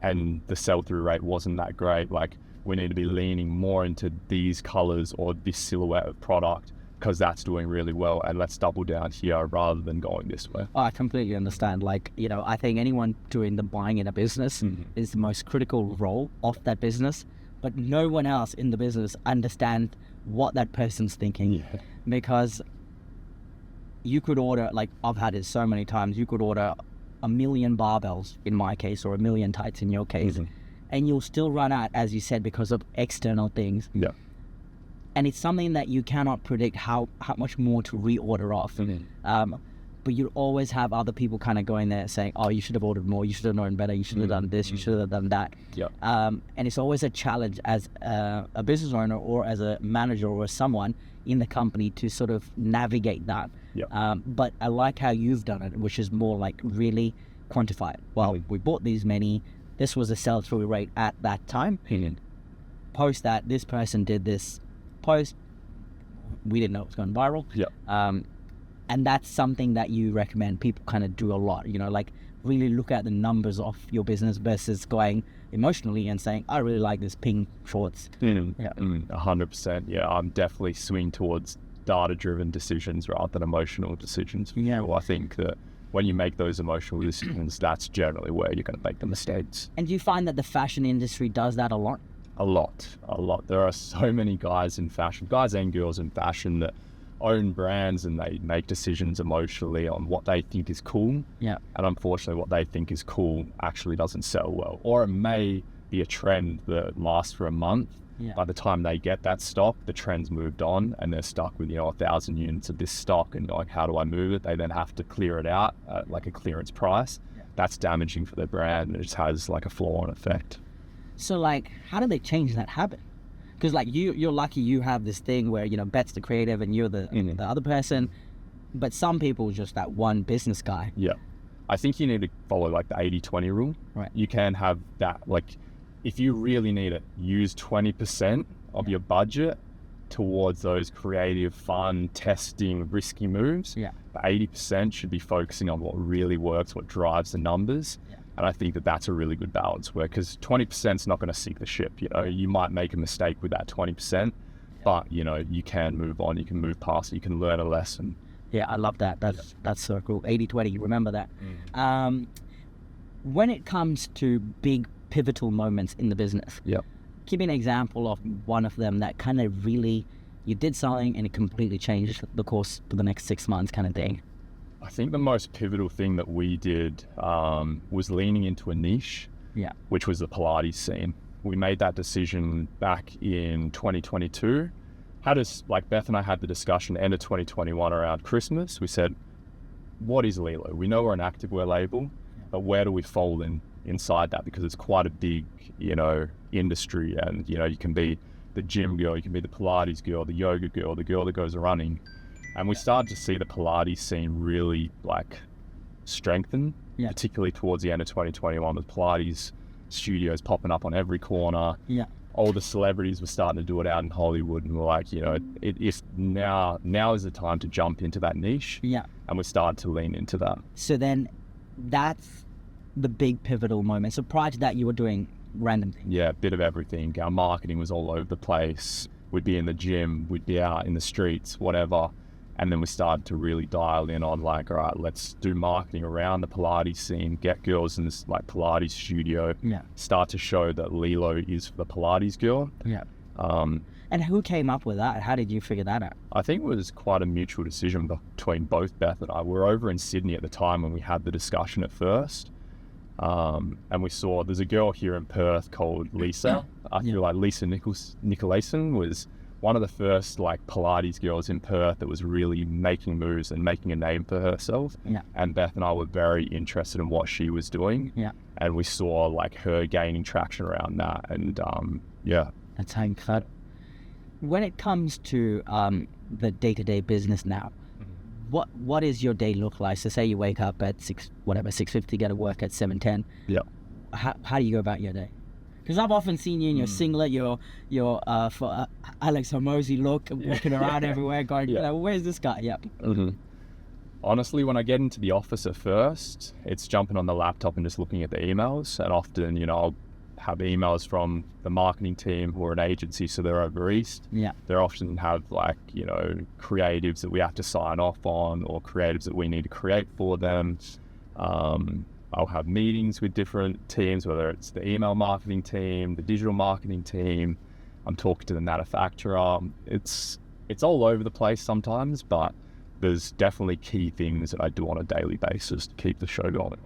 Speaker 3: and the sell-through rate wasn't that great. Like we need to be leaning more into these colors or this silhouette of product because that's doing really well, and let's double down here rather than going this way.
Speaker 1: I completely understand. Like, you know, I think anyone doing the buying in a business is the most critical role of that business, but no one else in the business understands what that person's thinking. Because you could order, like I've had it so many times, you could order 1 million barbells in my case, or 1 million tights in your case, and you'll still run out, as you said, because of external things. And it's something that you cannot predict how much more to reorder off. But you always have other people kind of going there saying, oh, you should have ordered more, you should have known better, you should have done this, you should have done that. And it's always a challenge as a business owner or as a manager or someone in the company to sort of navigate that. But I like how you've done it, which is more like really quantify it. Well, we bought these many, this was the sell-through rate at that time. Post that, this person did this post, we didn't know it was going viral. And that's something that you recommend people kind of do a lot, you know, like really look at the numbers of your business versus going emotionally and saying, I really like this pink shorts.
Speaker 3: 100%. Yeah, I'm definitely swinging towards data-driven decisions rather than emotional decisions. Well, I think that when you make those emotional decisions, that's generally where you're going to make the mistakes.
Speaker 1: And do you find that the fashion industry does that a lot?
Speaker 3: A lot. There are so many guys in fashion, guys and girls in fashion, that own brands and they make decisions emotionally on what they think is cool. And unfortunately, what they think is cool actually doesn't sell well. Or it may be a trend that lasts for a month. By the time they get that stock, the trend's moved on and they're stuck with, 1,000 units of this stock, and like, how do I move it? They then have to clear it out at like a clearance price. That's damaging for their brand. It just has like a flow-on effect.
Speaker 1: So like, how do they change that habit? Because like you're lucky you have this thing where, Bet's the creative and you're the other person, but some people just that one business guy.
Speaker 3: I think you need to follow like the 80-20 rule. You can have that, like, if you really need it, use 20% of your budget towards those creative, fun, testing, risky moves. The 80% should be focusing on what really works, what drives the numbers. And I think that that's a really good balance, where, because 20% is not going to sink the ship. You might make a mistake with that 20%, but you can move on, you can move past it, you can learn a lesson.
Speaker 1: I love that. That's so cool. 80-20, remember that. When it comes to big pivotal moments in the business, give me an example of one of them that kind of really, you did something and it completely changed the course for the next 6 months kind of thing.
Speaker 3: I think the most pivotal thing that we did was leaning into a niche, which was the Pilates scene. We made that decision back in 2022. Beth and I had the discussion end of 2021 around Christmas. We said, what is Leelo? We know we're an activewear label, but where do we fold inside that? Because it's quite a big, industry, and, you can be the gym girl, you can be the Pilates girl, the yoga girl, the girl that goes running. And we started to see the Pilates scene really strengthen, particularly towards the end of 2021, with Pilates studios popping up on every corner. All the celebrities were starting to do it out in Hollywood, and we're like, now is the time to jump into that niche. And we started to lean into that.
Speaker 1: So then that's the big pivotal moment. So prior to that, you were doing random things.
Speaker 3: A bit of everything. Our marketing was all over the place. We'd be in the gym, we'd be out in the streets, whatever. And then we started to really dial in on all right, let's do marketing around the Pilates scene, get girls in this Pilates studio, start to show that Lilo is for the Pilates girl.
Speaker 1: And who came up with that? How did you figure that out?
Speaker 3: I think it was quite a mutual decision between both Beth and I. We were over in Sydney at the time when we had the discussion at first. And we saw there's a girl here in Perth called Lisa. I feel like Lisa Nicolason was one of the first Pilates girls in Perth that was really making moves and making a name for herself. And Beth and I were very interested in what she was doing. And we saw her gaining traction around that. And
Speaker 1: that's how you cut. When it comes to the day-to-day business now, what is your day look like? So say you wake up at 6:50, go to work at 7:10. How do you go about your day? Because I've often seen you in your singlet, your for Alex Hormozy look, walking around everywhere, going, where's this guy?
Speaker 3: Honestly, when I get into the office at first, it's jumping on the laptop and just looking at the emails. And often, I'll have emails from the marketing team who are an agency, so they're over east.
Speaker 1: Yeah.
Speaker 3: They often have like, you know, creatives that we have to sign off on, or creatives that we need to create for them. I'll have meetings with different teams, whether it's the email marketing team, the digital marketing team. I'm talking to the manufacturer. It's all over the place sometimes, but there's definitely key things that I do on a daily basis to keep the show going.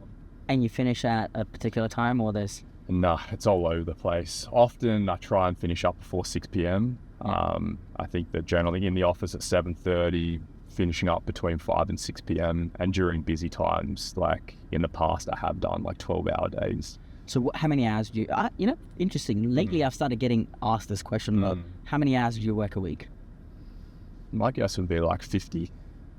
Speaker 1: And you finish at a particular time, or there's...
Speaker 3: Nah, it's all over the place. Often I try and finish up before 6 p.m. I think that generally in the office at 7:30, finishing up between 5 and 6 p.m. And during busy times, like in the past, I have done like 12-hour days.
Speaker 1: So how many hours do you... you know, interesting. Lately, I've started getting asked this question about how many hours do you work a week?
Speaker 3: My guess would be like 50.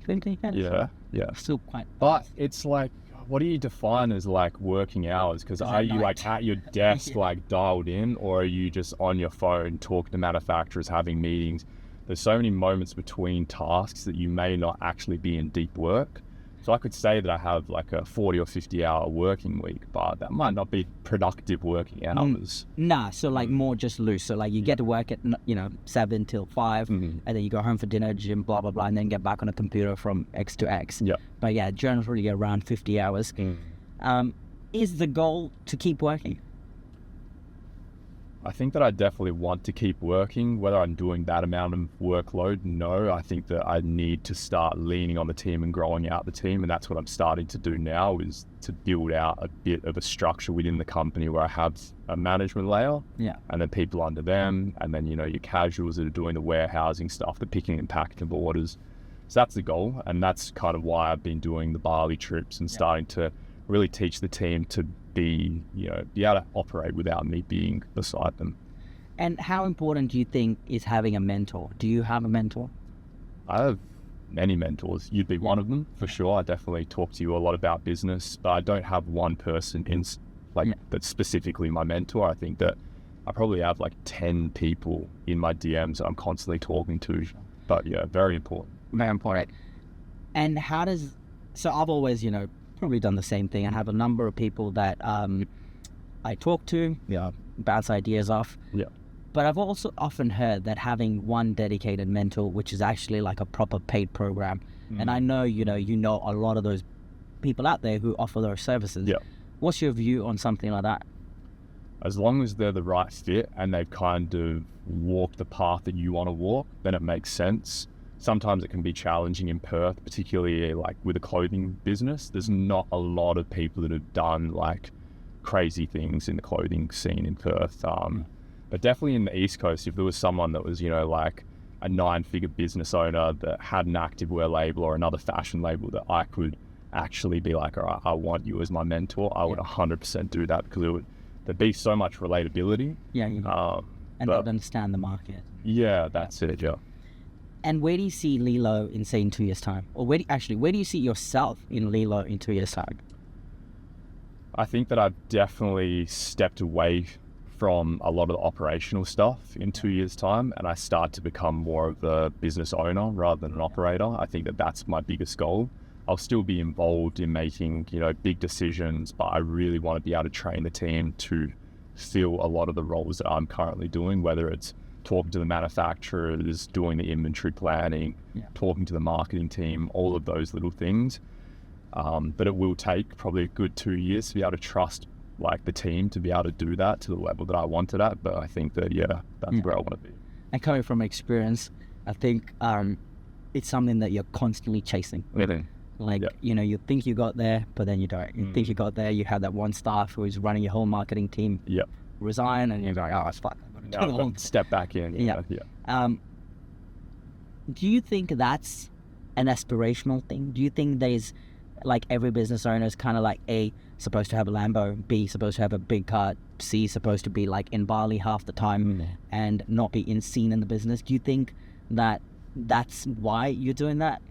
Speaker 1: 50?
Speaker 3: Yeah.
Speaker 1: Still quite...
Speaker 3: But it's like, what do you define as like working hours? Because are you like at your desk like dialed in, or are you just on your phone talking to manufacturers, having meetings? There's so many moments between tasks that you may not actually be in deep work. So I could say that I have like a 40 or 50 hour working week, but that might not be productive working hours.
Speaker 1: Nah, so like more just loose. So like you get to work at, you know, 7 till 5, and then you go home for dinner, gym, blah, blah, blah, and then get back on a computer from X to X.
Speaker 3: Yeah.
Speaker 1: But yeah, generally around 50 hours. Is the goal to keep working?
Speaker 3: I think that I definitely want to keep working. Whether I'm doing that amount of workload, no. I think that I need to start leaning on the team and growing out the team, and that's what I'm starting to do now, is to build out a bit of a structure within the company where I have a management layer, and then people under them, and then, you know, your casuals that are doing the warehousing stuff, the picking and packing of orders. So that's the goal, and that's kind of why I've been doing the Bali trips and starting to really teach the team to be able to operate without me being beside them.
Speaker 1: And how important do you think is having a mentor? Do you have a mentor?
Speaker 3: I have many mentors. You'd be one of them for sure. I definitely talk to you a lot about business, but I don't have one person that's specifically my mentor. I think that I probably have like 10 people in my DMs that I'm constantly talking to. But yeah, very important.
Speaker 1: Very important. And how does... So I've always, probably done the same thing. I have a number of people that I talk to, bounce ideas off. Yeah. But I've also often heard that having one dedicated mentor, which is actually like a proper paid program, and I know you know a lot of those people out there who offer those services. Yeah. What's your view on something like that?
Speaker 3: As long as they're the right fit and they've kind of walked the path that you want to walk, then it makes sense. Sometimes it can be challenging in Perth, particularly like with a clothing business. There's not a lot of people that have done like crazy things in the clothing scene in Perth. But definitely in the East Coast, if there was someone that was, like a 9-figure business owner that had an activewear label or another fashion label that I could actually be like, all right, I want you as my mentor, I would 100% do that, because there'd be so much relatability.
Speaker 1: Yeah. And they'd understand the market.
Speaker 3: Yeah, that's it, yeah.
Speaker 1: And where do you see Lilo in, say, in 2 years' time? Or where do you see yourself in Lilo in 2 years' time?
Speaker 3: I think that I've definitely stepped away from a lot of the operational stuff in 2 years' time, and I start to become more of a business owner rather than an operator. I think that that's my biggest goal. I'll still be involved in making, big decisions, but I really want to be able to train the team to fill a lot of the roles that I'm currently doing, whether it's talking to the manufacturers, doing the inventory planning, talking to the marketing team, all of those little things. But it will take probably a good 2 years to be able to trust like the team to be able to do that to the level that I want it at. But I think that, that's where I want to be.
Speaker 1: And coming from experience, I think it's something that you're constantly chasing.
Speaker 3: Really?
Speaker 1: Like, you think you got there, but then you don't. You think you got there, you have that one staff who is running your whole marketing team resign, and you're like, oh, it's fine.
Speaker 3: Step back in. Yeah.
Speaker 1: Do you think that's an aspirational thing? Do you think there's, like, every business owner is kind of like A, supposed to have a Lambo, B, supposed to have a big car, C, supposed to be like in Bali half the time and not be seen in the business? Do you think that that's why you're doing that?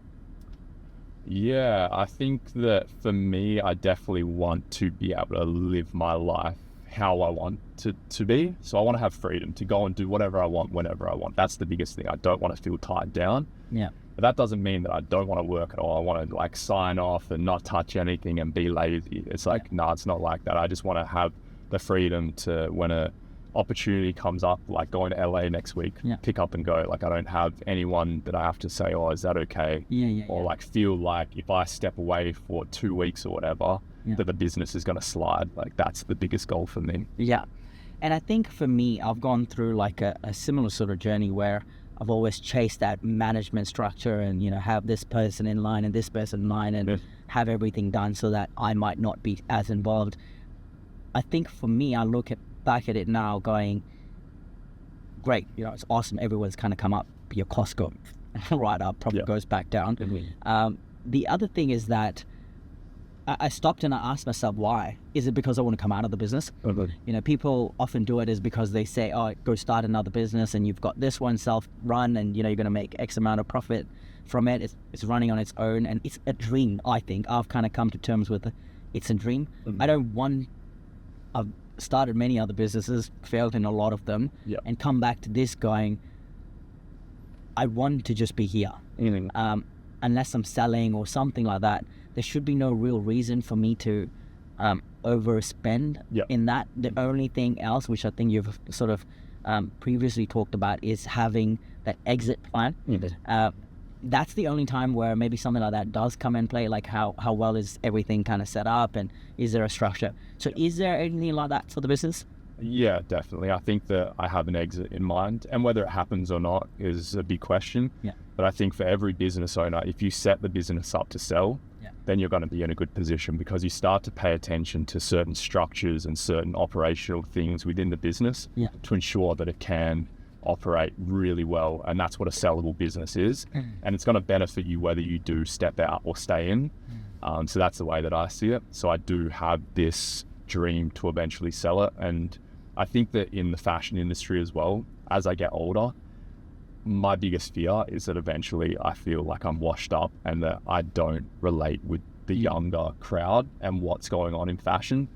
Speaker 3: Yeah, I think that for me, I definitely want to be able to live my life how I want to be. So I want to have freedom to go and do whatever I want, whenever I want. That's the biggest thing. I don't want to feel tied down.
Speaker 1: Yeah.
Speaker 3: But that doesn't mean that I don't want to work at all. I want to like sign off and not touch anything and be lazy. It's like, no, it's not like that. I just want to have the freedom to, when a opportunity comes up, like going to LA next week, pick up and go. Like I don't have anyone that I have to say, oh, is that okay? Or like feel like if I step away for 2 weeks or whatever, that the business is going to slide. Like that's the biggest goal for me.
Speaker 1: Yeah. And I think for me, I've gone through like a similar sort of journey where I've always chased that management structure and, you know, have this person in line and this person in line and have everything done so that I might not be as involved. I think for me, I look back at it now going, great, you know, it's awesome. Everyone's kind of come up, your costs go right up, probably goes back down. The other thing is that I stopped and I asked myself, why? Is it because I want to come out of the business? You know, people often do it is because they say, oh, go start another business and you've got this one self-run and, you know, you're going to make X amount of profit from it. It's running on its own and it's a dream, I think. I've kind of come to terms with it. It's a dream. I don't want... I've started many other businesses, failed in a lot of them, and come back to this going, I want to just be here. Unless I'm selling or something like that, there should be no real reason for me to overspend in that. The only thing else, which I think you've sort of previously talked about, is having that exit plan. That's the only time where maybe something like that does come and play, like how well is everything kind of set up and is there a structure? So is there anything like that for the business?
Speaker 3: Yeah, definitely. I think that I have an exit in mind, and whether it happens or not is a big question. But I think for every business owner, if you set the business up to sell, then you're going to be in a good position because you start to pay attention to certain structures and certain operational things within the business to ensure that it can operate really well, and that's what a sellable business is. And it's going to benefit you whether you do step out or stay in. So that's the way that I see it. So I do have this dream to eventually sell it, and I think that in the fashion industry as well, as I get older, my biggest fear is that eventually I feel like I'm washed up and that I don't relate with the younger crowd and what's going on in fashion.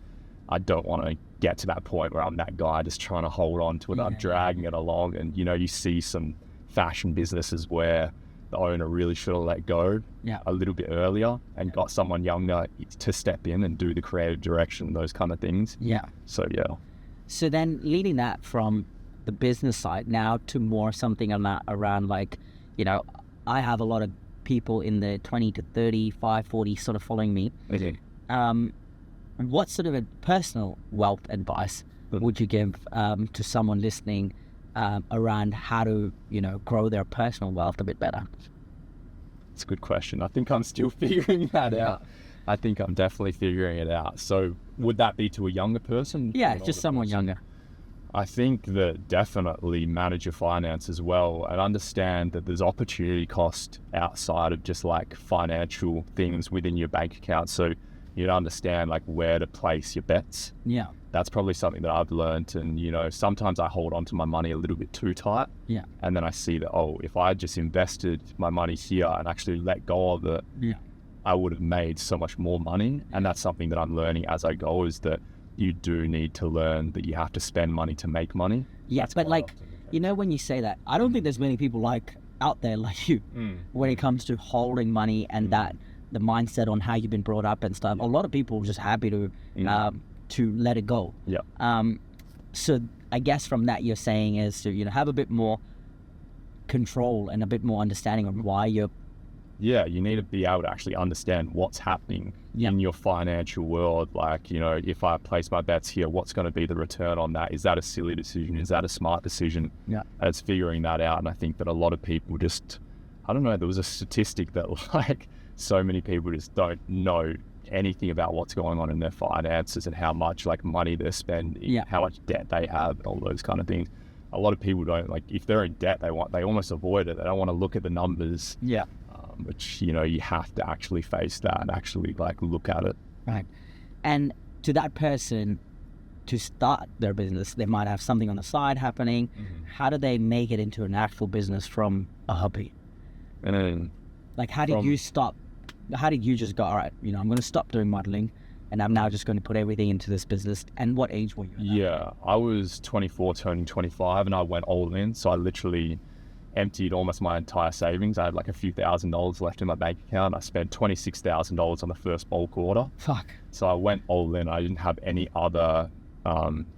Speaker 3: I don't want to get to that point where I'm that guy just trying to hold on to it, I'm dragging it along. And, you know, you see some fashion businesses where the owner really should have let go a little bit earlier and got someone younger to step in and do the creative direction, those kind of things. So,
Speaker 1: So then leading that from the business side now to more something around like, you know, I have a lot of people in the 20 to 35, 40 sort of following me. What sort of a personal wealth advice would you give to someone listening around how to, you know, grow their personal wealth a bit better?
Speaker 3: It's a good question. I think I'm still figuring that out. I think I'm definitely figuring it out. So would that be to a younger person?
Speaker 1: Yeah, just someone younger.
Speaker 3: I think that definitely manage your finances well and understand that there's opportunity cost outside of just like financial things within your bank account. So you understand like where to place your bets. That's probably something that I've learned. And, you know, sometimes I hold on to my money a little bit too tight. And then I see that, oh, if I just invested my money here and actually let go of it, I would have made so much more money. And that's something that I'm learning as I go, is that you do need to learn that you have to spend money to make money.
Speaker 1: But like, you know, when you say that, I don't think there's many people like out there like you when it comes to holding money and that the mindset on how you've been brought up and stuff. A lot of people are just happy to let it go. So I guess from that you're saying is to, you know, have a bit more control and a bit more understanding of why you're...
Speaker 3: you need to be able to actually understand what's happening in your financial world. Like, you know, if I place my bets here, what's going to be the return on that? Is that a silly decision? Is that a smart decision? And it's figuring that out. And I think that a lot of people just, I don't know, there was a statistic that like so many people just don't know anything about what's going on in their finances and how much like money they're spending, how much debt they have, and all those kind of things. A lot of people don't, like, if they're in debt, they almost avoid it. They don't want to look at the numbers. Which, you know, you have to actually face that and actually like look at it.
Speaker 1: Right. And to that person, to start their business, they might have something on the side happening. How do they make it into an actual business from a hobby?
Speaker 3: And then,
Speaker 1: like, how did you stop? How did you just go, all right, you know, I'm going to stop doing modeling and I'm now just going to put everything into this business? And what age were you at?
Speaker 3: I was 24 turning 25 and I went all in. So I literally emptied almost my entire savings. I had like a few $1,000s left in my bank account. I spent $26,000 on the first bulk order.
Speaker 1: Fuck.
Speaker 3: So I went all in. I didn't have any other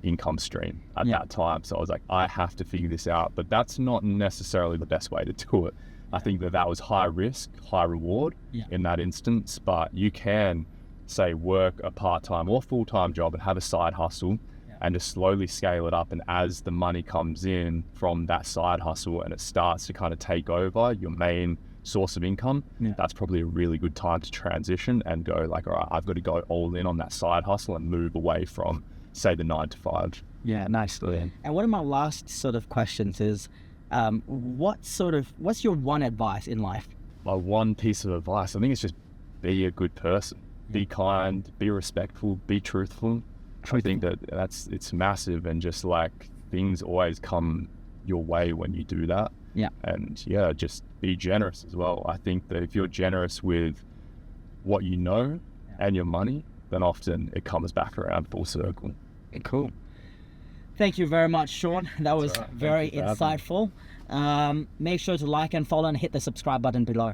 Speaker 3: income stream at that time. So I was like, I have to figure this out. But that's not necessarily the best way to do it. I think that was high risk, high reward in that instance. But you can, say, work a part-time or full-time job and have a side hustle and just slowly scale it up. And as the money comes in from that side hustle and it starts to kind of take over your main source of income, that's probably a really good time to transition and go like, all right, I've got to go all in on that side hustle and move away from, say, the 9 to 5.
Speaker 1: Yeah, nice. And one of my last sort of questions is, what's your one advice in life?
Speaker 3: My one piece of advice, I think it's just be a good person, be kind, be respectful, be truthful. I think it's massive, and just like things always come your way when you do that. And just be generous as well. I think that if you're generous with what you know and your money, then often it comes back around full circle.
Speaker 1: Cool. Thank you very much, Sean. That was very insightful. Make sure to like and follow and hit the subscribe button below.